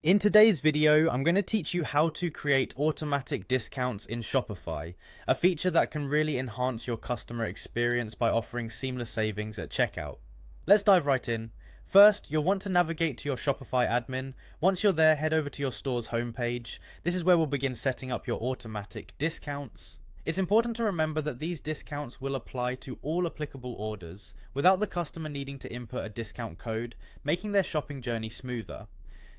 In today's video, I'm going to teach you how to create automatic discounts in Shopify, a feature that can really enhance your customer experience by offering seamless savings at checkout. Let's dive right in. First, you'll want to navigate to your Shopify admin. Once you're there, head over to your store's homepage. This is where we'll begin setting up your automatic discounts. It's important to remember that these discounts will apply to all applicable orders, without the customer needing to input a discount code, making their shopping journey smoother.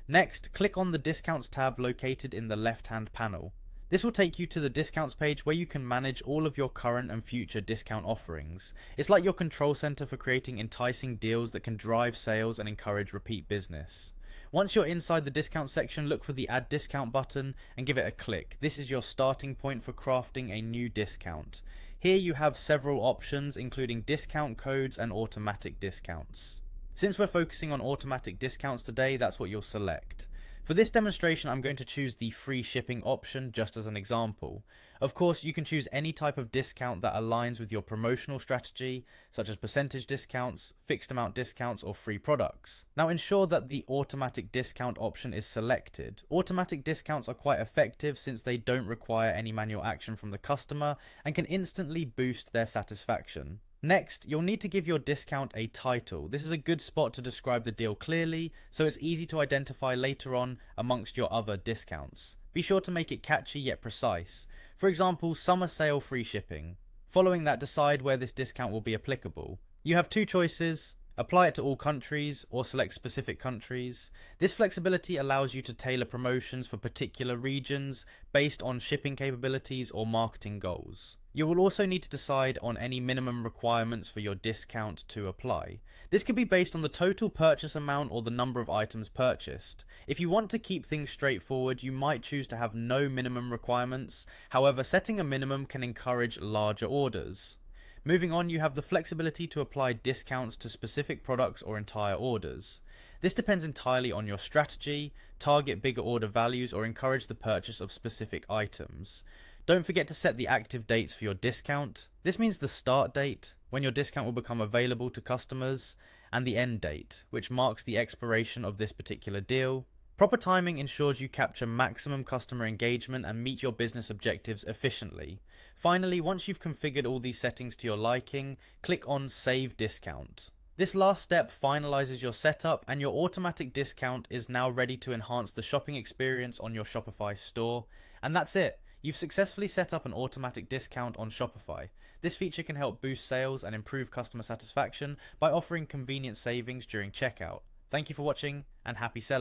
Next, click on the Discounts tab located in the left-hand panel. This will take you to the Discounts page where you can manage all of your current and future discount offerings. It's like your control center for creating enticing deals that can drive sales and encourage repeat business. Once you're inside the discount section, look for the Add Discount button and give it a click. This is your starting point for crafting a new discount. Here you have several options, including discount codes and automatic discounts. Since we're focusing on automatic discounts today, that's what you'll select. For this demonstration, I'm going to choose the free shipping option just as an example. Of course, you can choose any type of discount that aligns with your promotional strategy, such as percentage discounts, fixed amount discounts, or free products. Now ensure that the automatic discount option is selected. Automatic discounts are quite effective since they don't require any manual action from the customer and can instantly boost their satisfaction. Next, you'll need to give your discount a title. This is a good spot to describe the deal clearly, so it's easy to identify later on amongst your other discounts. Be sure to make it catchy yet precise. For example, summer sale free shipping. Following that, decide where this discount will be applicable. You have two choices: apply it to all countries or select specific countries. This flexibility allows you to tailor promotions for particular regions based on shipping capabilities or marketing goals. You will also need to decide on any minimum requirements for your discount to apply. This could be based on the total purchase amount or the number of items purchased. If you want to keep things straightforward, you might choose to have no minimum requirements. However, setting a minimum can encourage larger orders. Moving on, you have the flexibility to apply discounts to specific products or entire orders. This depends entirely on your strategy, target bigger order values, or encourage the purchase of specific items. Don't forget to set the active dates for your discount. This means the start date, when your discount will become available to customers, and the end date, which marks the expiration of this particular deal. Proper timing ensures you capture maximum customer engagement and meet your business objectives efficiently. Finally, once you've configured all these settings to your liking, click on Save Discount. This last step finalizes your setup, and your automatic discount is now ready to enhance the shopping experience on your Shopify store. And that's it. You've successfully set up an automatic discount on Shopify. This feature can help boost sales and improve customer satisfaction by offering convenient savings during checkout. Thank you for watching, and happy selling.